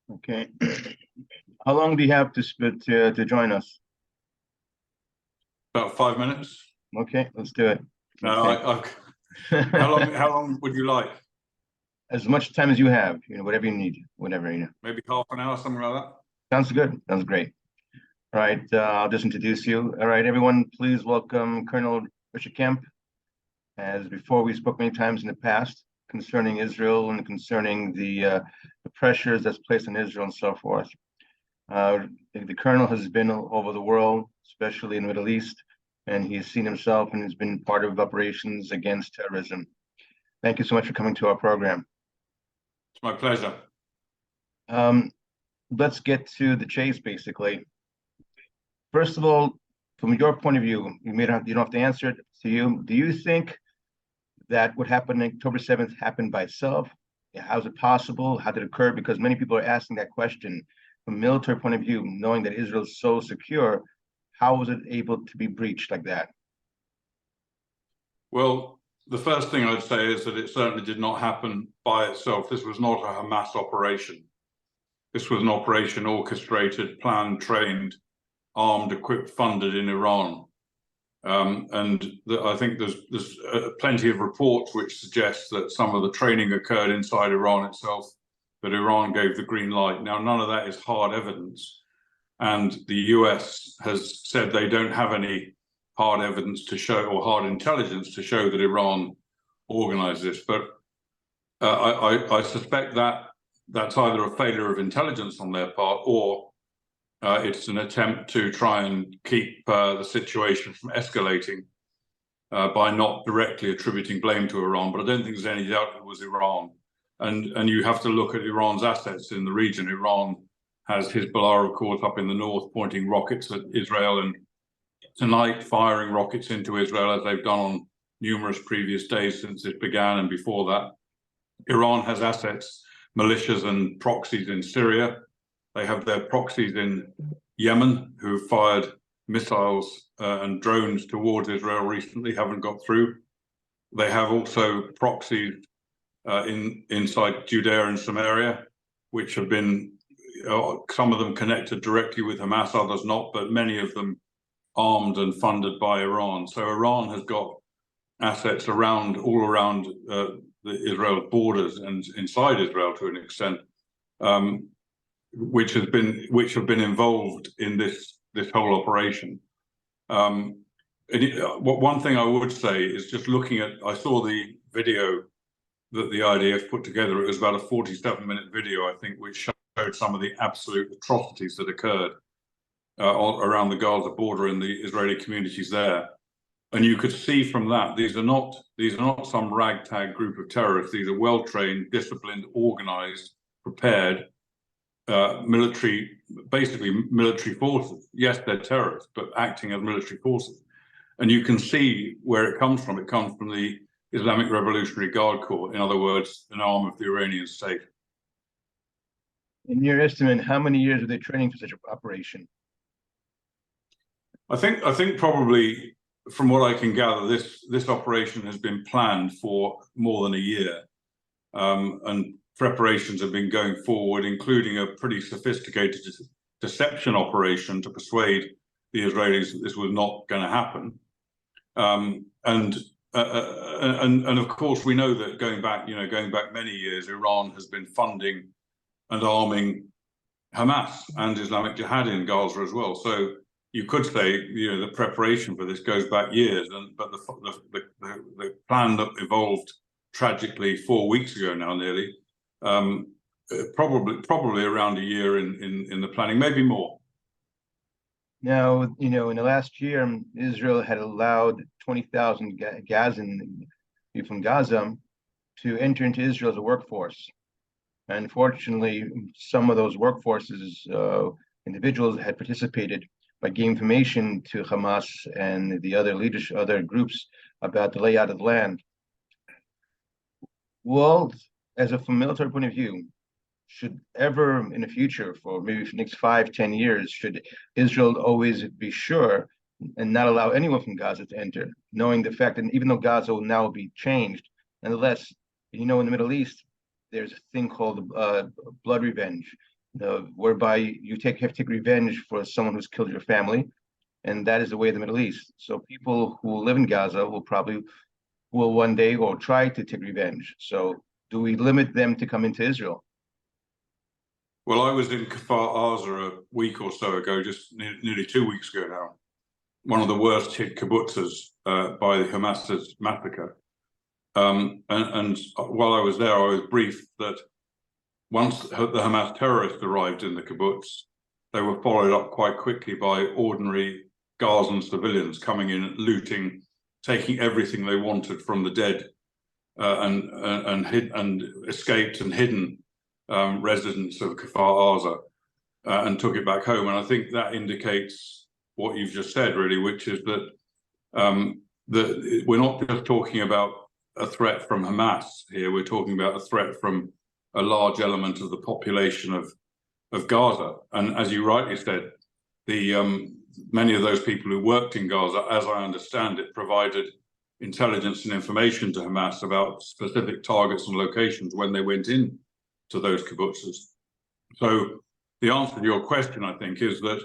Okay. How long do you have to join us? About 5 minutes. Okay, let's do it. No, Okay. how long would you like? As much time as you have, whatever you need, whatever. Maybe half an hour, something like that. Sounds good. Sounds great. All right, I'll just introduce you. All right, everyone, please welcome Colonel Richard Kemp. As before, we spoke many times in the past concerning Israel and concerning the pressures that's placed on Israel and so forth. The colonel has been all over the world, especially in the Middle East, and he's seen himself and has been part of operations against terrorism. Thank you so much for coming to our program. It's my pleasure. Let's get to the chase, basically. First of all, from your point of view, you don't have to answer it to you. Do you think that what happened on October 7th happened by itself? How is it possible? How did it occur? Because many people are asking that question from a military point of view, knowing that Israel is so secure. How was it able to be breached like that? Well, the first thing I'd say is that it certainly did not happen by itself. This was not a Hamas operation. This was an operation orchestrated, planned, trained, armed, equipped, funded in Iran. I think there's plenty of reports which suggest that some of the training occurred inside Iran itself, but Iran gave the green light. Now, none of that is hard evidence. And the US has said they don't have any hard evidence to show, or hard intelligence to show, that Iran organized this. But I suspect that that's either a failure of intelligence on their part, or it's an attempt to try and keep the situation from escalating by not directly attributing blame to Iran. But I don't think there's any doubt it was Iran. And you have to look at Iran's assets in the region. Iran has Hezbollah, of course, up in the north, pointing rockets at Israel, and tonight firing rockets into Israel, as they've done on numerous previous days since it began and before that. Iran has assets, militias and proxies in Syria. They have their proxies in Yemen, who fired missiles and drones towards Israel recently, haven't got through. They have also proxies inside Judea and Samaria, which have been, some of them connected directly with Hamas, others not, but many of them armed and funded by Iran. So Iran has got assets all around the Israel borders and inside Israel to an extent, which have been involved in this whole operation. One thing I would say is, just looking at, I saw the video that the IDF put together. It was about a 47-minute video, I think, which showed some of the absolute atrocities that occurred around the Gaza border and the Israeli communities there. And you could see from that, these are not some ragtag group of terrorists. These are well-trained, disciplined, organized, prepared basically military forces. Yes, they're terrorists, but acting as military forces. And you can see where it comes from. It comes from the Islamic Revolutionary Guard Corps, in other words, an arm of the Iranian state. In your estimate, how many years are they training for such an operation? I think probably, from what I can gather, this operation has been planned for more than a year, and preparations have been going forward, including a pretty sophisticated deception operation to persuade the Israelis that this was not going to happen. And of course, we know that going back many years, Iran has been funding and arming Hamas and Islamic Jihad in Gaza as well. So you could say, the preparation for this goes back years, but the plan that evolved tragically 4 weeks ago now, nearly, probably around a year in the planning, maybe more. Now, in the last year, Israel had allowed 20,000 Gazan from Gaza to enter into Israel as a workforce. Unfortunately, some of those workforces, individuals had participated by giving information to Hamas and the other groups about the layout of the land. Well, from a military point of view, should ever in the future, for maybe for the next 5-10 years, should Israel always be sure and not allow anyone from Gaza to enter, knowing the fact that even though Gaza will now be changed, nonetheless, in the Middle East, there's a thing called blood revenge. whereby you have to take revenge for someone who's killed your family, and that is the way of the Middle East. So people who live in Gaza will one day or try to take revenge. So do we limit them to come into Israel? Well, I was in Kfar Aza a week or so ago, just nearly 2 weeks ago now. One of the worst hit kibbutzes by the Hamas's massacre. And while I was there, I was briefed that once the Hamas terrorists arrived in the kibbutz, they were followed up quite quickly by ordinary Gazan civilians coming in, looting, taking everything they wanted from the dead, and escaped and hidden residents of Kfar Aza, and took it back home. And I think that indicates what you've just said, really, which is that we're not just talking about a threat from Hamas here. We're talking about a threat from a large element of the population of Gaza. And as you rightly said, many of those people who worked in Gaza, as I understand it, provided intelligence and information to Hamas about specific targets and locations when they went in to those kibbutzes. So the answer to your question, I think, is that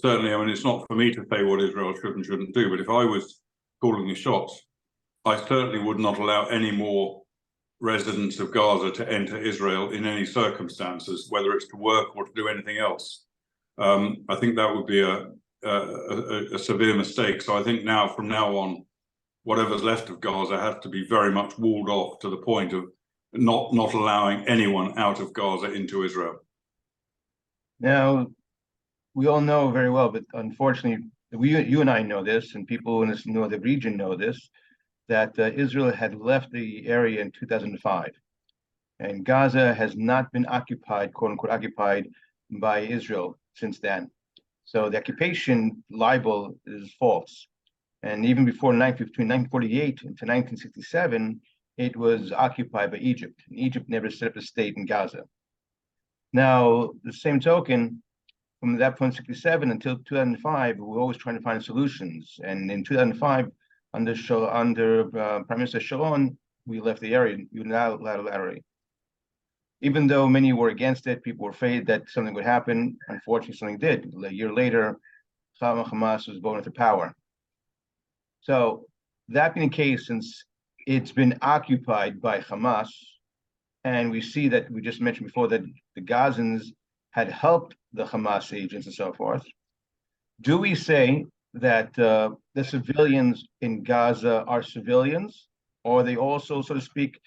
certainly, I mean, it's not for me to say what Israel should and shouldn't do, but if I was calling the shots, I certainly would not allow any more residents of Gaza to enter Israel in any circumstances, whether it's to work or to do anything else. I think that would be a severe mistake. So I think now, from now on, whatever's left of Gaza has to be very much walled off to the point of not allowing anyone out of Gaza into Israel. Now, we all know very well, but unfortunately, you and I know this, and people in this northern region know this, that Israel had left the area in 2005, and Gaza has not been occupied, quote unquote, occupied by Israel since then. So the occupation libel is false. And even before between 1948 to 1967, it was occupied by Egypt. And Egypt never set up a state in Gaza. Now, the same token, from that point, 1967 until 2005, we were always trying to find solutions. And in 2005, under Prime Minister Sharon, we left the area unilaterally. Even though many were against it, people were afraid that something would happen. Unfortunately, something did. A year later, Hamas was voted into power. So that being the case, since it's been occupied by Hamas, and we see that we just mentioned before that the Gazans had helped the Hamas agents and so forth, do we say that the civilians in Gaza are civilians, or are they also, so to speak,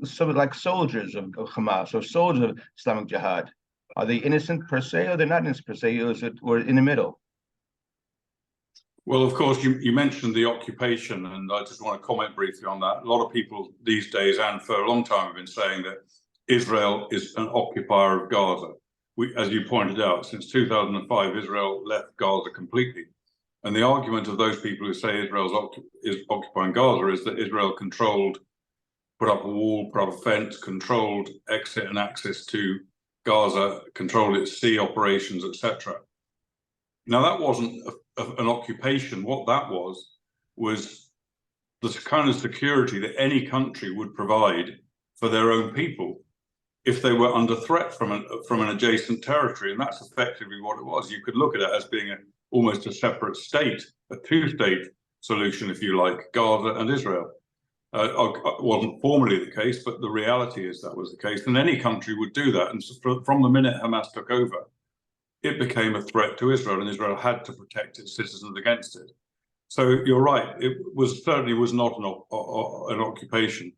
sort of like soldiers of Hamas or soldiers of Islamic Jihad? Are they innocent per se, or they're not innocent per se, or is it we're in the middle? Well, of course, you mentioned the occupation, and I just want to comment briefly on that. A lot of people these days, and for a long time, have been saying that Israel is an occupier of Gaza. As you pointed out, since 2005, Israel left Gaza completely. And the argument of those people who say Israel is occupying Gaza is that Israel put up a wall, put up a fence, controlled exit and access to Gaza, controlled its sea operations, etc. Now, that wasn't an occupation. What that was the kind of security that any country would provide for their own people if they were under threat from an adjacent territory. And that's effectively what it was. You could look at it as being almost a separate state, a two-state solution, if you like, Gaza and Israel. It wasn't formally the case, but the reality is that was the case. And any country would do that. And so from the minute Hamas took over, it became a threat to Israel, and Israel had to protect its citizens against it. So you're right, it certainly was not an occupation.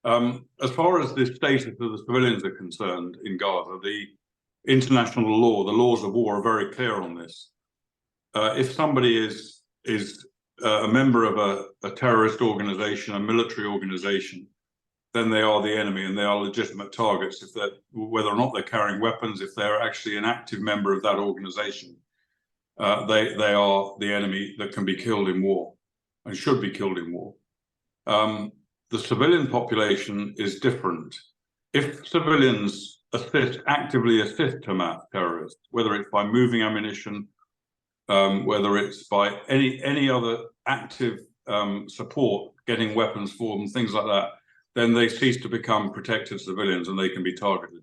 As far as the status of the civilians are concerned in Gaza, the international law, the laws of war are very clear on this. If somebody is a member of a terrorist organization, a military organization, then they are the enemy and they are legitimate targets, whether or not they're carrying weapons, if they're actually an active member of that organization. They are the enemy that can be killed in war and should be killed in war. The civilian population is different. If civilians actively assist Hamas terrorists, whether it's by moving ammunition, whether it's by any other active support, getting weapons for them, things like that, then they cease to become protected civilians and they can be targeted.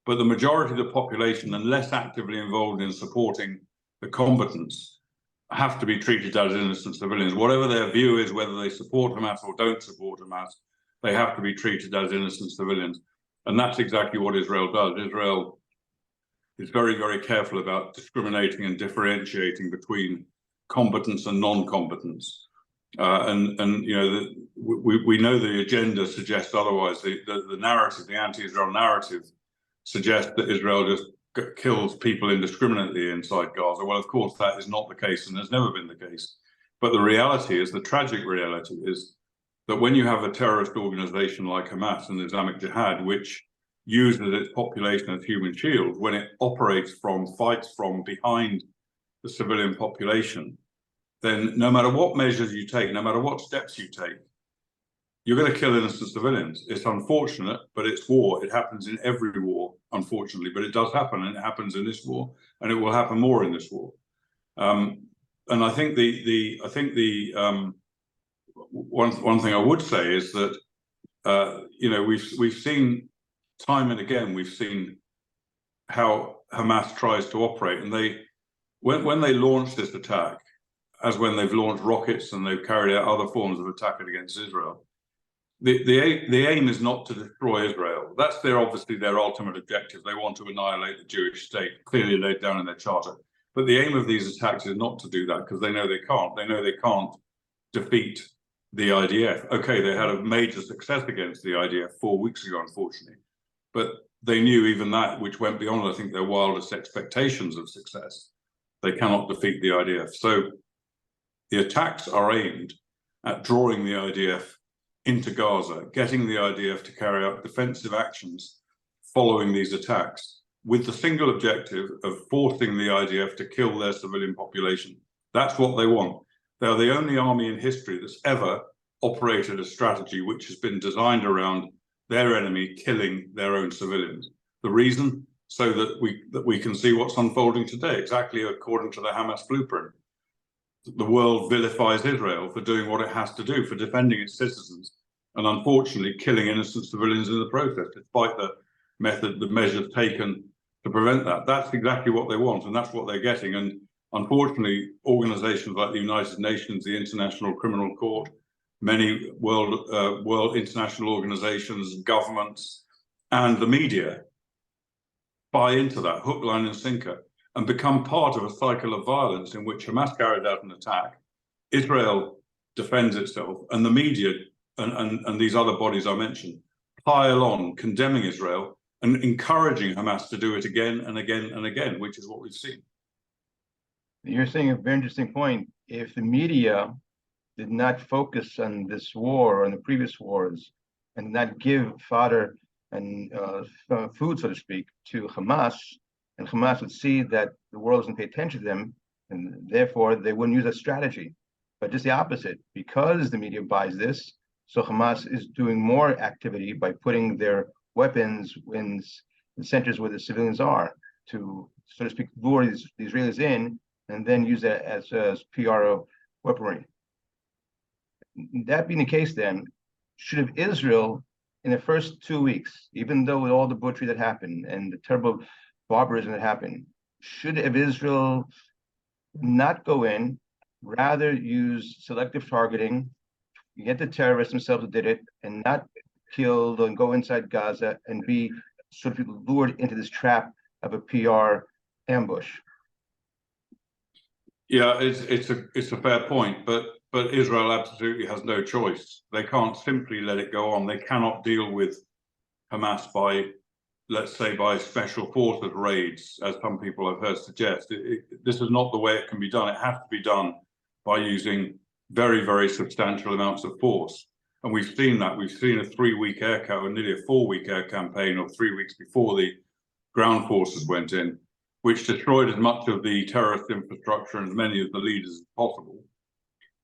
but the majority of the population, unless actively involved in supporting the combatants, have to be treated as innocent civilians. Whatever their view is, whether they support Hamas or don't support Hamas, they have to be treated as innocent civilians. And that's exactly what Israel does. Israel is very, very careful about discriminating and differentiating between combatants and non-combatants. And you know, we know the agenda suggests otherwise. The narrative, the anti-Israel narrative, suggests that Israel just kills people indiscriminately inside Gaza. Well, of course, that is not the case and has never been the case. But the reality is, the tragic reality is, that when you have a terrorist organization like Hamas and Islamic Jihad, which uses its population as human shield, when it operates from, fights from behind the civilian population, then no matter what measures you take, no matter what steps you take, you're going to kill innocent civilians. It's unfortunate, but it's war. It happens in every war, unfortunately, but it does happen, and it happens in this war, and it will happen more in this war. And I think one thing I would say is that you know, we've seen time and again, we've seen how Hamas tries to operate, and when they launch this attack, as when they've launched rockets and they've carried out other forms of attack against Israel, the aim is not to destroy Israel. That's obviously their ultimate objective. They want to annihilate the Jewish state, clearly laid down in their charter. But the aim of these attacks is not to do that, because they know they can't. They know they can't defeat the IDF. Okay, they had a major success against the IDF 4 weeks ago, unfortunately. But they knew even that, which went beyond, I think, their wildest expectations of success, they cannot defeat the IDF. So the attacks are aimed at drawing the IDF into Gaza, getting the IDF to carry out defensive actions following these attacks, with the single objective of forcing the IDF to kill their civilian population. That's what they want. They're the only army in history that's ever operated a strategy which has been designed around their enemy killing their own civilians. The reason? So that we can see what's unfolding today, exactly according to the Hamas blueprint. The world vilifies Israel for doing what it has to do, for defending its citizens, and unfortunately killing innocent civilians in the process, despite the measures taken to prevent that. That's exactly what they want, and that's what they're getting. And unfortunately, organizations like the United Nations, the International Criminal Court, many world international organizations, governments, and the media buy into that hook, line, and sinker, and become part of a cycle of violence in which Hamas carried out an attack, Israel defends itself, and the media and these other bodies I mentioned pile on, condemning Israel and encouraging Hamas to do it again and again and again, which is what we've seen. You're saying a very interesting point. If the media did not focus on this war or on the previous wars and not give fodder and food, so to speak, to Hamas, and Hamas would see that the world doesn't pay attention to them, and therefore they wouldn't use that strategy. But just the opposite, because the media buys this, so Hamas is doing more activity by putting their weapons in the centers where the civilians are, to, so to speak, lure the Israelis in, and then use that as PR weaponry. That being the case, then, should have Israel, in the first 2 weeks, even though with all the butchery that happened and the terrible barbarism that happened, should have Israel not go in, rather use selective targeting, get the terrorists themselves who did it, and not kill and go inside Gaza and be sort of lured into this trap of a PR ambush? Yeah, it's a fair point, but Israel absolutely has no choice. They can't simply let it go on. They cannot deal with Hamas by, let's say, by special forces raids, as some people have heard suggest. This is not the way it can be done. It has to be done by using very, very substantial amounts of force. And we've seen that. We've seen a 3-week air campaign, nearly a 4-week air campaign, or 3 weeks before the ground forces went in, which destroyed as much of the terrorist infrastructure and as many of the leaders as possible.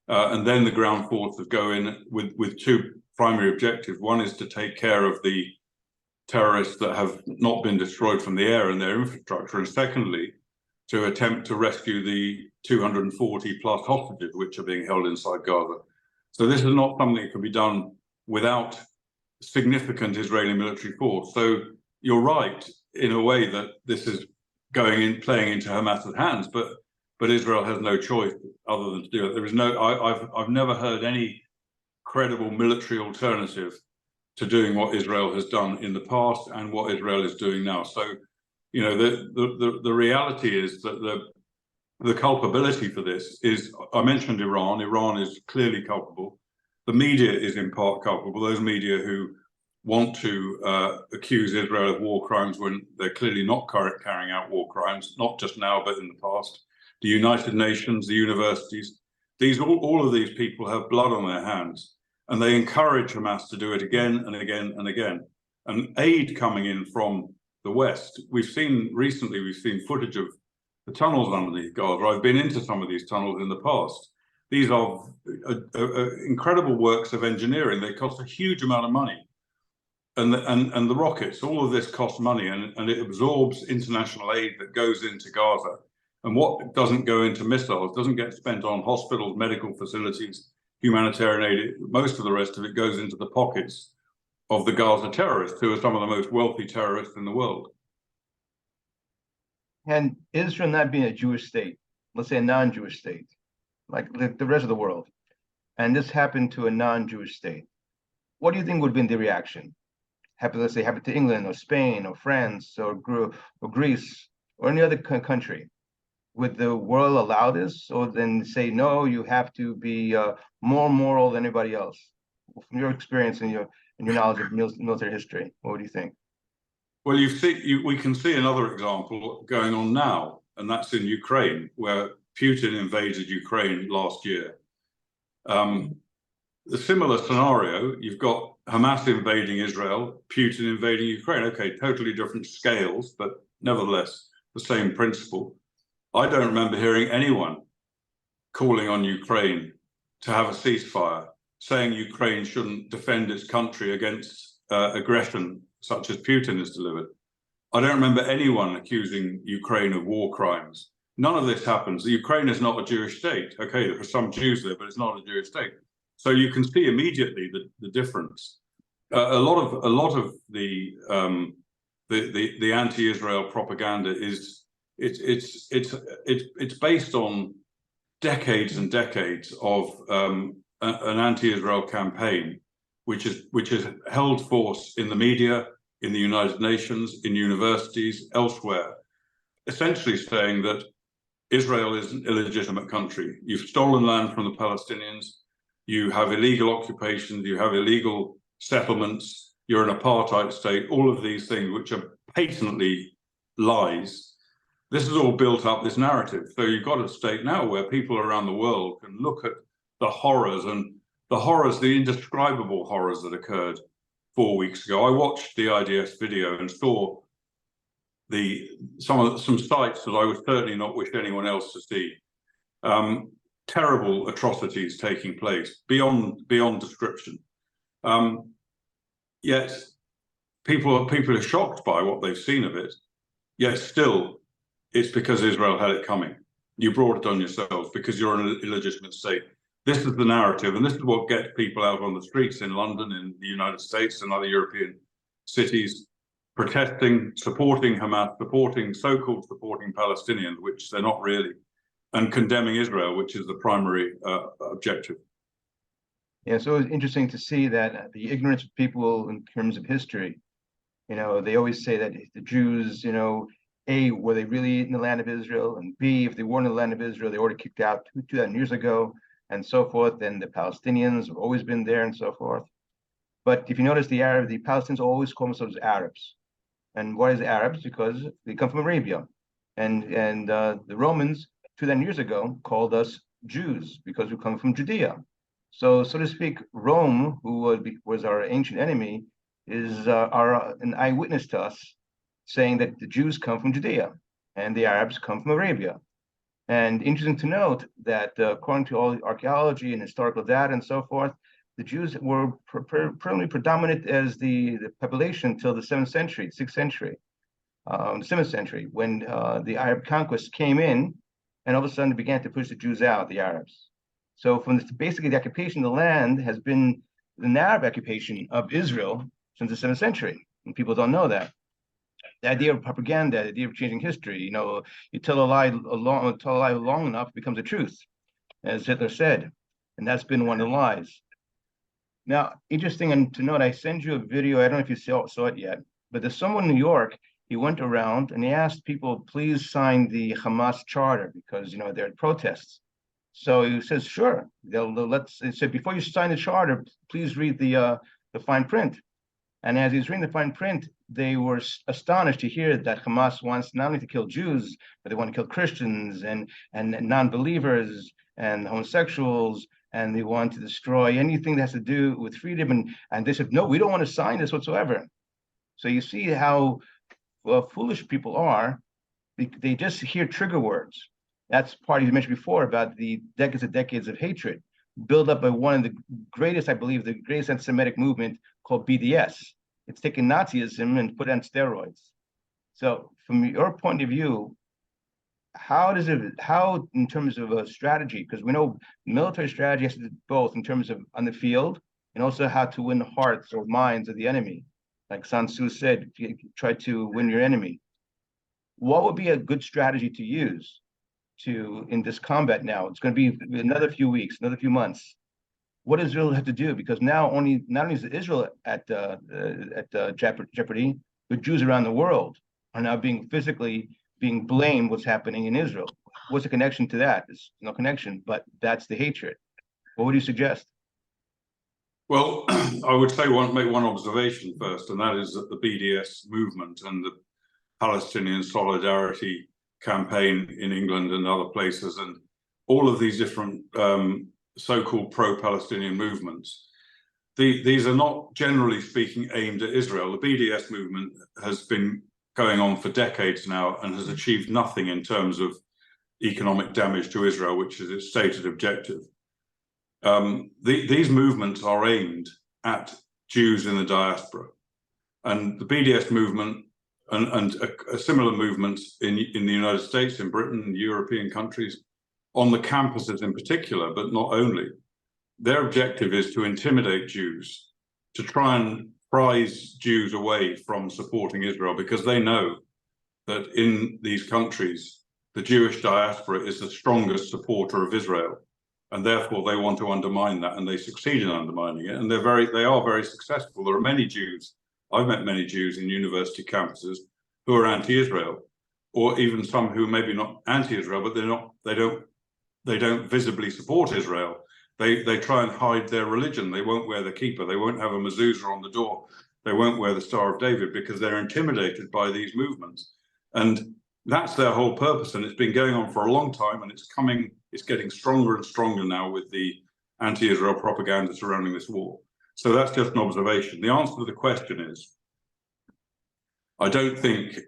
And then the ground forces go in with two primary objectives. One is to take care of the terrorists that have not been destroyed from the air and their infrastructure, and secondly, to attempt to rescue the 240 plus hostages which are being held inside Gaza. So this is not something that can be done without significant Israeli military force. So you're right, in a way that this is playing into Hamas's hands, but Israel has no choice other than to do it. There is no, I've never heard any credible military alternative to doing what Israel has done in the past and what Israel is doing now. So, you know, the reality is that the culpability for this is, I mentioned Iran. Iran is clearly culpable. The media is in part culpable. Those media who want to accuse Israel of war crimes when they're clearly not carrying out war crimes, not just now, but in the past. The United Nations, the universities, all of these people have blood on their hands, and they encourage Hamas to do it again and again and again. And aid coming in from the West. We've seen footage of the tunnels underneath Gaza. I've been into some of these tunnels in the past. These are incredible works of engineering. They cost a huge amount of money. And the rockets, all of this costs money, and it absorbs international aid that goes into Gaza. And what doesn't go into missiles doesn't get spent on hospitals, medical facilities, humanitarian aid. Most of the rest of it goes into the pockets of the Gaza terrorists, who are some of the most wealthy terrorists in the world. And Israel not being a Jewish state, let's say a non-Jewish state, like the rest of the world, and this happened to a non-Jewish state, what do you think would have been the reaction? Let's say happened to England or Spain or France or Greece or any other country. Would the world allow this, or then say, no, you have to be more moral than anybody else? From your experience and your knowledge of military history, what do you think? Well, we can see another example going on now, and that's in Ukraine, where Putin invaded Ukraine last year. The similar scenario, you've got Hamas invading Israel, Putin invading Ukraine. Okay, totally different scales, but nevertheless, the same principle. I don't remember hearing anyone calling on Ukraine to have a ceasefire, saying Ukraine shouldn't defend its country against aggression such as Putin has delivered. I don't remember anyone accusing Ukraine of war crimes. None of this happens. Ukraine is not a Jewish state. Okay, there are some Jews there, but it's not a Jewish state. So you can see immediately the difference. A lot of the anti-Israel propaganda is it's based on decades and decades of an anti-Israel campaign, which is held force in the media, in the United Nations, in universities, elsewhere, essentially saying that Israel is an illegitimate country. You've stolen land from the Palestinians, you have illegal occupations, you have illegal settlements, you're an apartheid state, all of these things which are patently lies. This is all built up, this narrative. So you've got a state now where people around the world can look at the horrors, the indescribable horrors that occurred 4 weeks ago. I watched the IDF video and saw some sites that I would certainly not wish anyone else to see. Terrible atrocities taking place beyond description. Yet people are shocked by what they've seen of it. Yet still, it's because Israel had it coming. You brought it on yourselves because you're an illegitimate state. This is the narrative, and this is what gets people out on the streets in London, in the United States, and other European cities, protesting, supporting Hamas, so-called supporting Palestinians, which they're not really, and condemning Israel, which is the primary objective. Yeah, so it's interesting to see that the ignorance of people in terms of history. You know, they always say that the Jews, you know, A, were they really in the land of Israel? And B, if they weren't in the land of Israel, they were already kicked out 2,000 years ago, and so forth. And the Palestinians have always been there and so forth. But if you notice, the Palestinians always call themselves Arabs. And why is Arabs? Because they come from Arabia. And the Romans 2,000 years ago called us Jews because we come from Judea. So to speak, Rome, who was our ancient enemy, is an eyewitness to us, saying that the Jews come from Judea and the Arabs come from Arabia. And interesting to note that according to all the archaeology and historical data and so forth, the Jews were predominant as the population until the 7th century, 6th century, 7th century, when the Arab conquest came in, and all of a sudden they began to push the Jews out, the Arabs. So basically the occupation of the land has been an Arab occupation of Israel since the 7th century, and people don't know that. The idea of propaganda, the idea of changing history. You know, you tell a lie long enough, it becomes a truth, as Hitler said, and that's been one of the lies. Now, interesting to note, I send you a video. I don't know if you saw it yet, but there's someone in New York. He went around and he asked people, please sign the Hamas charter because you know there are protests. So he says, sure. He said, before you sign the charter, please read the fine print. And as he's reading the fine print, they were astonished to hear that Hamas wants not only to kill Jews, but they want to kill Christians and non-believers and homosexuals, and they want to destroy anything that has to do with freedom. And they said, no, we don't want to sign this whatsoever. So you see how foolish people are. They just hear trigger words. That's part you mentioned before about the decades of hatred built up by one of the greatest, I believe, the greatest anti-Semitic movement called BDS. It's taken Nazism and put it on steroids. So from your point of view, how in terms of a strategy, because we know military strategy has to do both in terms of on the field and also how to win the hearts or minds of the enemy. Like Sun Tzu said, try to win your enemy. What would be a good strategy to use in this combat now? It's going to be another few weeks, another few months. What does Israel have to do? Because now not only is Israel at jeopardy, but Jews around the world are now physically being blamed what's happening in Israel. What's the connection to that? There's no connection, but that's the hatred. What would you suggest? Well, I would say make one observation first, and that is that the BDS movement and the Palestinian Solidarity campaign in England and other places, and all of these different so-called pro-Palestinian movements, these are not generally speaking aimed at Israel. The BDS movement has been going on for decades now and has achieved nothing in terms of economic damage to Israel, which is its stated objective. These movements are aimed at Jews in the diaspora, and the BDS movement and similar movements in the United States, in Britain, European countries, on the campuses in particular, but not only. Their objective is to intimidate Jews, to try and prize Jews away from supporting Israel, because they know that in these countries, the Jewish diaspora is the strongest supporter of Israel, and therefore they want to undermine that, and they succeed in undermining it, and they are very successful. There are many Jews. I've met many Jews in university campuses who are anti-Israel, or even some who maybe not anti-Israel, but they don't visibly support Israel. They try and hide their religion. They won't wear the kippah. They won't have a mezuzah on the door. They won't wear the Star of David because they're intimidated by these movements. And that's their whole purpose. And it's been going on for a long time, and it's getting stronger and stronger now with the anti-Israel propaganda surrounding this war. So that's just an observation. The answer to the question is, I don't think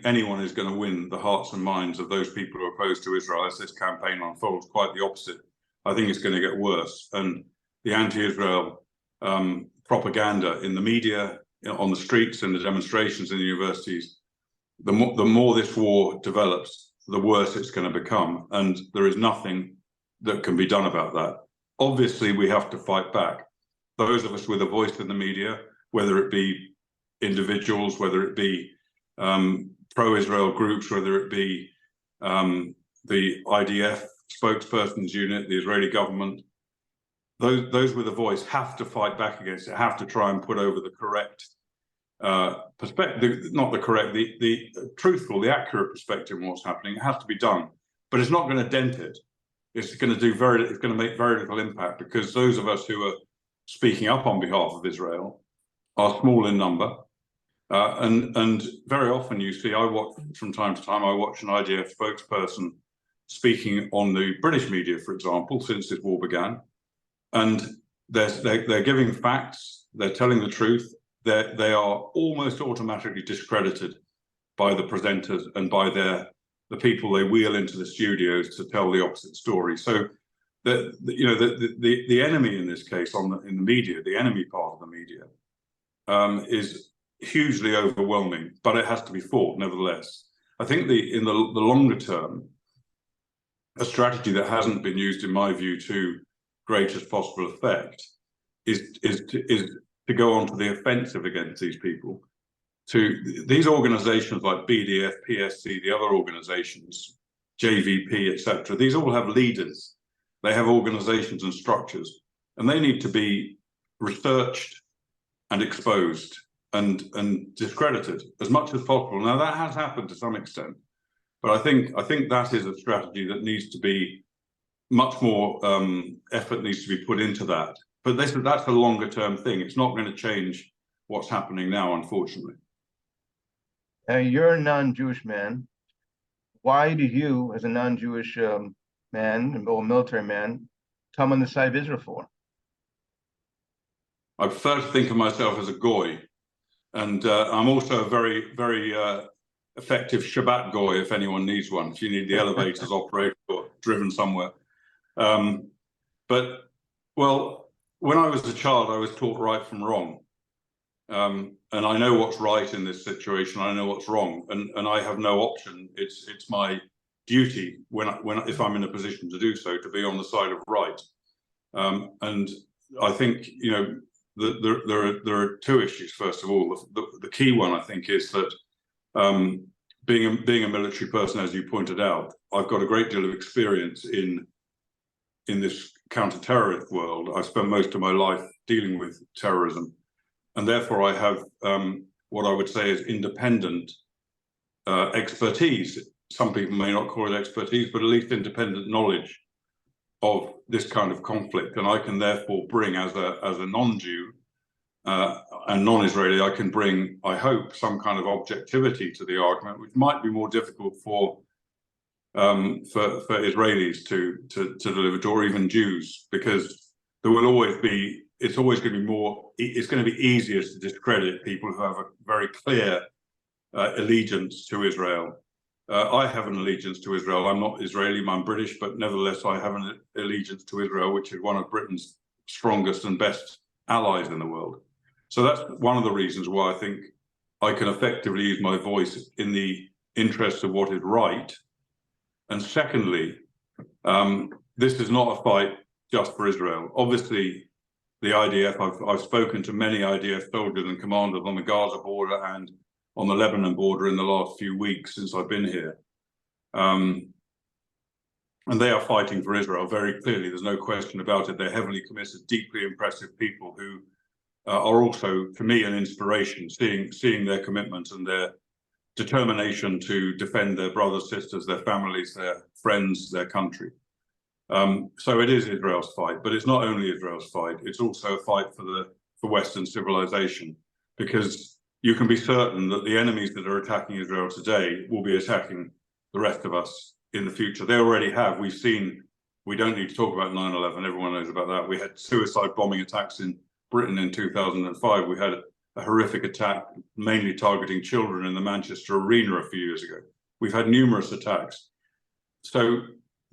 anyone is going to win the hearts and minds of those people who are opposed to Israel as this campaign unfolds. Quite the opposite. I think it's going to get worse. And the anti-Israel propaganda in the media, on the streets, and the demonstrations in the universities, the more this war develops, the worse it's going to become. And there is nothing that can be done about that. Obviously, we have to fight back. Those of us with a voice in the media, whether it be individuals, whether it be pro-Israel groups, whether it be the IDF spokesperson's unit, the Israeli government, those with a voice have to fight back against it, have to try and put over the correct perspective, not the correct, the truthful, the accurate perspective on what's happening. It has to be done, but it's not going to dent it. It's going to make very little impact, because those of us who are speaking up on behalf of Israel are small in number. And very often you see, from time to time, I watch an IDF spokesperson speaking on the British media, for example, since this war began. And they're giving facts, they're telling the truth. They are almost automatically discredited by the presenters and by the people they wheel into the studios to tell the opposite story. So the enemy in this case in the media, the enemy part of the media, is hugely overwhelming, but it has to be fought nevertheless. I think in the longer term, a strategy that hasn't been used, in my view, to greatest possible effect is to go on to the offensive against these people, to these organizations like BDF, PSC, the other organizations, JVP, etc. These all have leaders. They have organizations and structures, and they need to be researched and exposed and discredited as much as possible. Now that has happened to some extent, but I think that is a strategy that needs to be much more effort needs to be put into that. But that's a longer term thing. It's not going to change what's happening now, unfortunately. You're a non-Jewish man. Why do you, as a non-Jewish man, or military man, come on the side of Israel for? I prefer to think of myself as a goy, and I'm also a very, very effective Shabbat goy if anyone needs one, if you need the elevators operated or driven somewhere. But, well, when I was a child, I was taught right from wrong. And I know what's right in this situation. I know what's wrong, and I have no option. It's my duty if I'm in a position to do so, to be on the side of right. And I think, you know, there are two issues. First of all, the key one, I think, is that being a military person, as you pointed out, I've got a great deal of experience in this counter-terrorist world. I've spent most of my life dealing with terrorism, and therefore I have what I would say is independent expertise. Some people may not call it expertise, but at least independent knowledge of this kind of conflict. And I can therefore bring, as a non-Jew and non-Israeli, I can bring, I hope, some kind of objectivity to the argument, which might be more difficult for Israelis to deliver, or even Jews, because there will always be, it's always going to be more, it's going to be easier to discredit people who have a very clear allegiance to Israel. I have an allegiance to Israel. I'm not Israeli, I'm British, but nevertheless I have an allegiance to Israel, which is one of Britain's strongest and best allies in the world. So that's one of the reasons why I think I can effectively use my voice in the interest of what is right. And secondly, this is not a fight just for Israel. Obviously, the IDF, I've spoken to many IDF soldiers and commanders on the Gaza border and on the Lebanon border in the last few weeks since I've been here. And they are fighting for Israel very clearly. There's no question about it. They're heavily committed, deeply impressive people who are also, to me, an inspiration, seeing their commitment and their determination to defend their brothers, sisters, their families, their friends, their country. So it is Israel's fight, but it's not only Israel's fight. It's also a fight for Western civilization, because you can be certain that the enemies that are attacking Israel today will be attacking the rest of us in the future. They already have. We've seen, we don't need to talk about 9/11. Everyone knows about that. We had suicide bombing attacks in Britain in 2005. We had a horrific attack, mainly targeting children in the Manchester Arena a few years ago. We've had numerous attacks. So,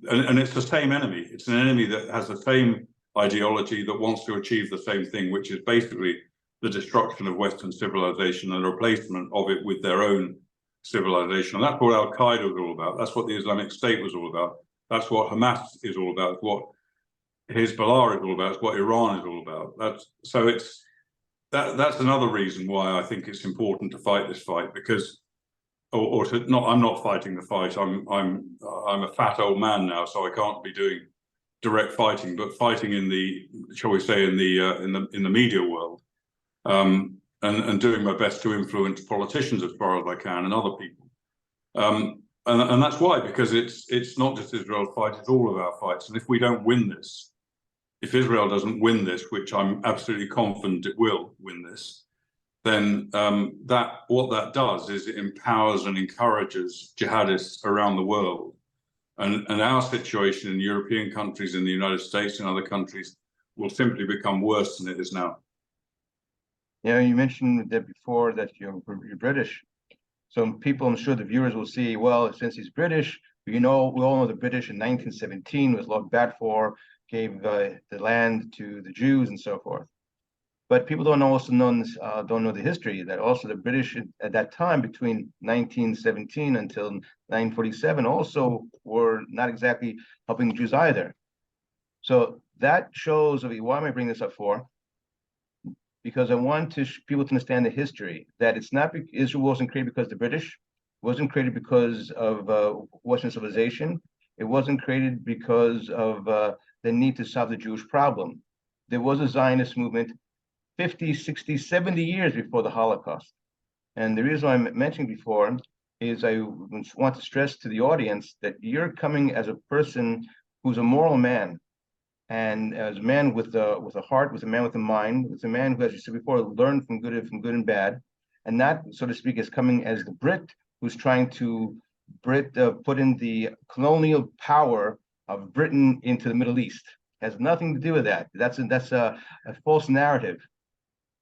and it's the same enemy. It's an enemy that has the same ideology, that wants to achieve the same thing, which is basically the destruction of Western civilization and the replacement of it with their own civilization. And that's what Al-Qaeda was all about. That's what the Islamic State was all about. That's what Hamas is all about. It's what Hezbollah is all about. It's what Iran is all about. That's another reason why I think it's important to fight this fight, because, I'm not fighting the fight. I'm a fat old man now, so I can't be doing direct fighting, but fighting in the, shall we say, in the media world. And doing my best to influence politicians as far as I can, and other people. And that's why, because it's not just Israel's fight, it's all of our fights. And if we don't win this, if Israel doesn't win this, which I'm absolutely confident it will win this, then what that does is it empowers and encourages jihadists around the world. And our situation in European countries, in the United States and other countries, will simply become worse than it is now. Yeah, you mentioned that before, that you're British. So people, I'm sure the viewers will see, well, since he's British, we all know the British in 1917 was Lord Balfour, gave the land to the Jews and so forth. But people don't know the history, that also the British at that time, between 1917 until 1947, also were not exactly helping Jews either. So that shows, why am I bringing this up for? because I want people to understand the history, that it's not, Israel wasn't created because the British, wasn't created because of Western civilization. It wasn't created because of the need to solve the Jewish problem. There was a Zionist movement 50, 60, 70 years before the Holocaust. And the reason I'm mentioning before is I want to stress to the audience that you're coming as a person who's a moral man, and as a man with a heart, with a man with a mind, with a man who, as you said before, learned from good and bad, and not, so to speak, is coming as the Brit who's trying to put in the colonial power of Britain into the Middle East. It has nothing to do with that. That's a false narrative.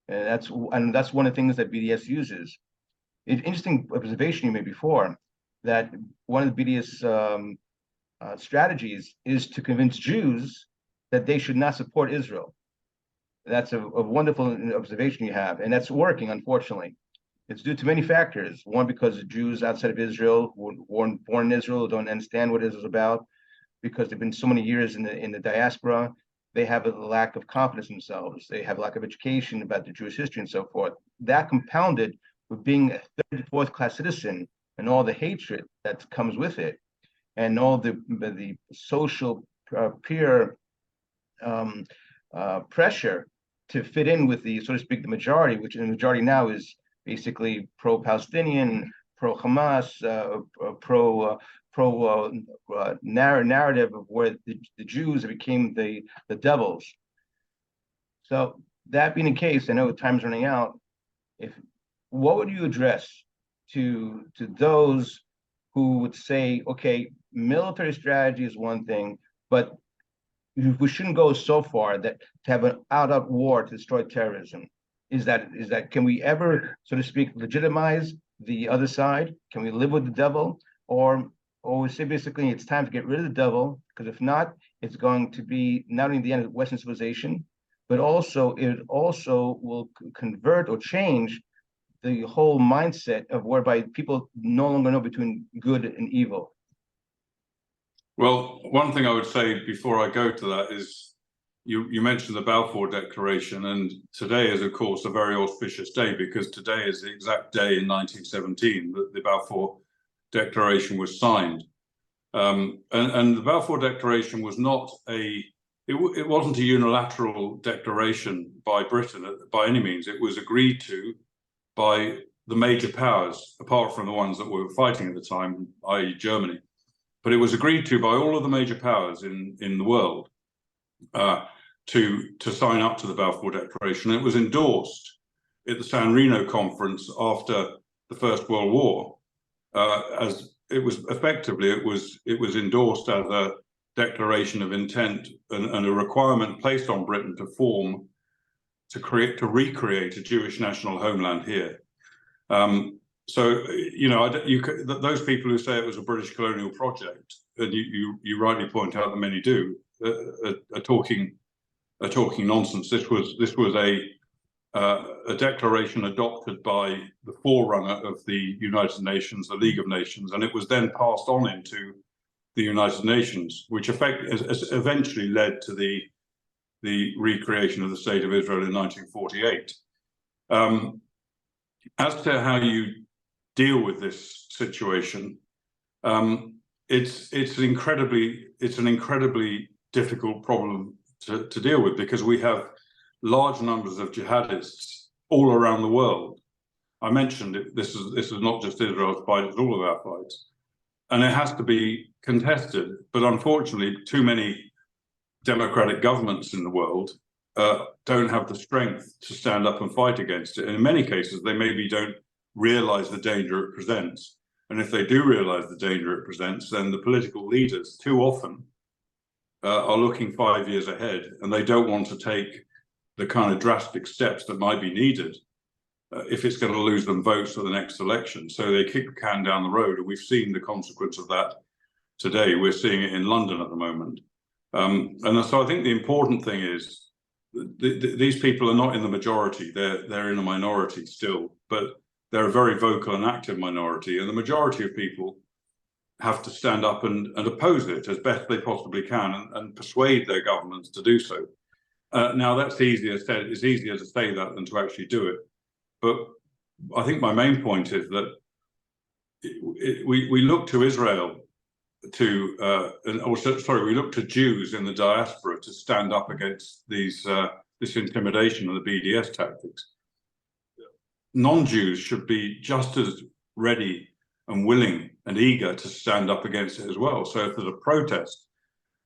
And that's one of the things that BDS uses. An interesting observation you made before, that one of the BDS strategies is to convince Jews that they should not support Israel. That's a wonderful observation you have, and that's working, unfortunately. It's due to many factors. One, because Jews outside of Israel, born in Israel, don't understand what Israel's about, because they've been so many years in the diaspora. They have a lack of confidence in themselves. They have a lack of education about the Jewish history and so forth. That compounded with being a third, fourth class citizen and all the hatred that comes with it, and all the social peer pressure to fit in with the, so to speak, the majority, which in the majority now is basically pro-Palestinian, pro-Hamas, narrative of where the Jews became the devils. So that being the case, I know time's running out. What would you address to those who would say, okay, military strategy is one thing, but we shouldn't go so far that to have an out war to destroy terrorism? Is that can we ever, so to speak, legitimize the other side? Can we live with the devil, or we say basically it's time to get rid of the devil? Because if not, it's going to be not only the end of Western civilization, but also it also will convert or change the whole mindset of whereby people no longer know between good and evil. Well, one thing I would say before I go to that is you mentioned the Balfour Declaration, and today is, of course, a very auspicious day, because today is the exact day in 1917 that the Balfour Declaration was signed. And the Balfour Declaration was not it wasn't a unilateral declaration by Britain by any means. It was agreed to by the major powers, apart from the ones that were fighting at the time, i.e. Germany. But it was agreed to by all of the major powers in the world to sign up to the Balfour Declaration. It was endorsed at the San Reno conference after the First World War, as it was effectively it was endorsed as a declaration of intent and a requirement placed on Britain to recreate a Jewish national homeland here. So, you know, those people who say it was a British colonial project, and you rightly point out that many do, are talking nonsense. This was a declaration adopted by the forerunner of the United Nations, the League of Nations, and it was then passed on into the United Nations, which eventually led to the recreation of the State of Israel in 1948. As to how you deal with this situation, it's an incredibly difficult problem to deal with, because we have large numbers of jihadists all around the world. I mentioned it, this is not just Israel's fight, it's all of our fights. And it has to be contested. But unfortunately, too many democratic governments in the world don't have the strength to stand up and fight against it. And in many cases, they maybe don't realize the danger it presents. And if they do realize the danger it presents, then the political leaders too often are looking 5 years ahead, and they don't want to take the kind of drastic steps that might be needed if it's going to lose them votes for the next election. So they kick the can down the road, and we've seen the consequence of that today. We're seeing it in London at the moment. And so I think the important thing is these people are not in the majority, they're in a minority still, but they're a very vocal and active minority, and the majority of people have to stand up and oppose it as best they possibly can, and persuade their governments to do so. Now that's easier said. It's easier to say that than to actually do it. But I think my main point is that we look to Israel to, we look to Jews in the diaspora to stand up against this intimidation and the BDS tactics. Non-Jews should be just as ready and willing and eager to stand up against it as well. So if there's a protest,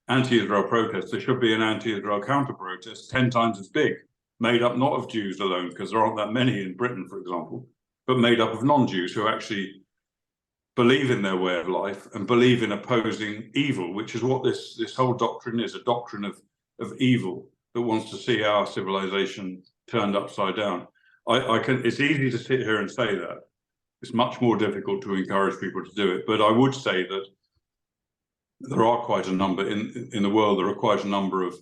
anti-Israel protest, there should be an anti-Israel counter-protest 10 times as big, made up not of Jews alone, because there aren't that many in Britain, for example, but made up of non-Jews who actually believe in their way of life and believe in opposing evil, which is what this whole doctrine is, a doctrine of evil that wants to see our civilization turned upside down. It's easy to sit here and say that. It's much more difficult to encourage people to do it. But I would say that there are quite a number in the world. There are quite a number of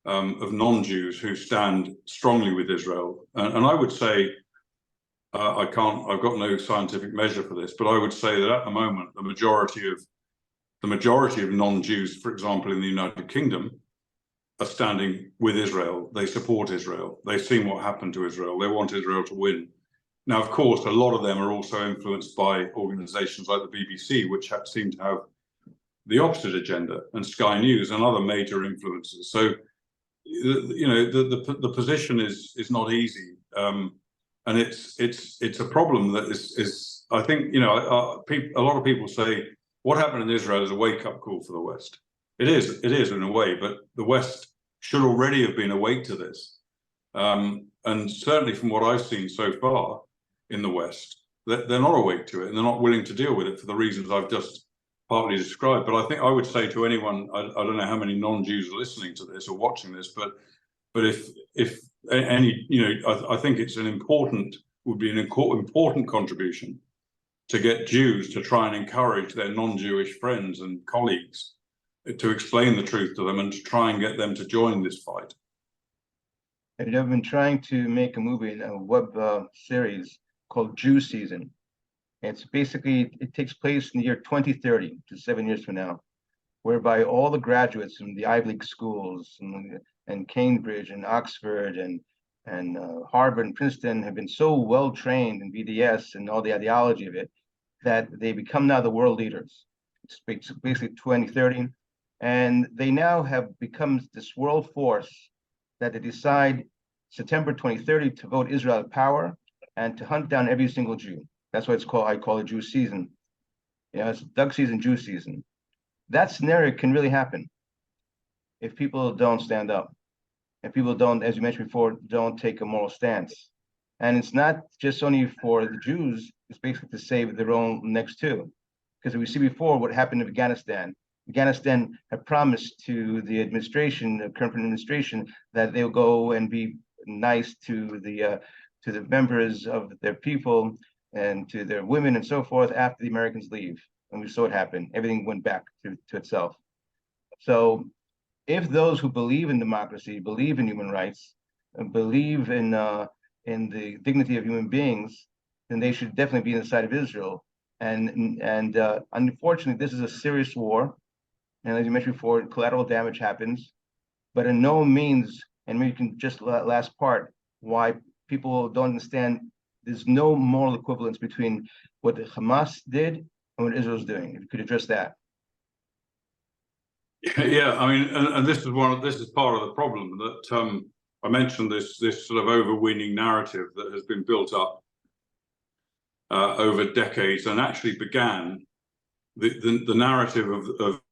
non-Jews who stand strongly with Israel, and I would say I've got no scientific measure for this, but I would say that at the moment the majority of non-Jews, for example, in the United Kingdom, are standing with Israel. They support Israel. They've seen what happened to Israel. They want Israel to win. Now, of course, a lot of them are also influenced by organizations like the BBC, which seem to have the opposite agenda, and Sky News and other major influences. So, you know, the position is not easy, and it's a problem that is I think, you know, a lot of people say what happened in Israel is a wake-up call for the West. It is in a way, but the West should already have been awake to this, and certainly from what I've seen so far in the West, they're not awake to it, and they're not willing to deal with it for the reasons I've just partly described. But I think I would say to anyone, I don't know how many non-Jews are listening to this or watching this, but if any, you know, I think it's would be an important contribution to get Jews to try and encourage their non-Jewish friends and colleagues to explain the truth to them and to try and get them to join this fight. And I've been trying to make a movie, a web series called Jew Season. It's basically, it takes place in the year 2030, to 7 years from now, whereby all the graduates from the Ivy League schools and Cambridge and Oxford and Harvard and Princeton have been so well trained in BDS and all the ideology of it that they become now the world leaders. It's basically 2030, and they now have become this world force that they decide September 2030 to vote Israel out of power and to hunt down every single Jew. That's why I call it Jew Season. You know, it's duck season, Jew season. That scenario can really happen if people don't stand up. If people don't, as you mentioned before, don't take a moral stance. And it's not just only for the Jews, it's basically to save their own necks too. Because we see before what happened in Afghanistan. Afghanistan had promised to the administration, the current administration, that they'll go and be nice to the members of their people and to their women and so forth after the Americans leave. And we saw it happen. Everything went back to itself. So if those who believe in democracy, believe in human rights, and believe in the dignity of human beings, then they should definitely be on the side of Israel. And unfortunately, this is a serious war. And as you mentioned before, collateral damage happens. But in no means, and maybe you can just last part, why people don't understand there's no moral equivalence between what the Hamas did and what Israel's doing. If you could address that. Yeah, I mean, and this is part of the problem that I mentioned this sort of overweening narrative that has been built up over decades and actually began the narrative of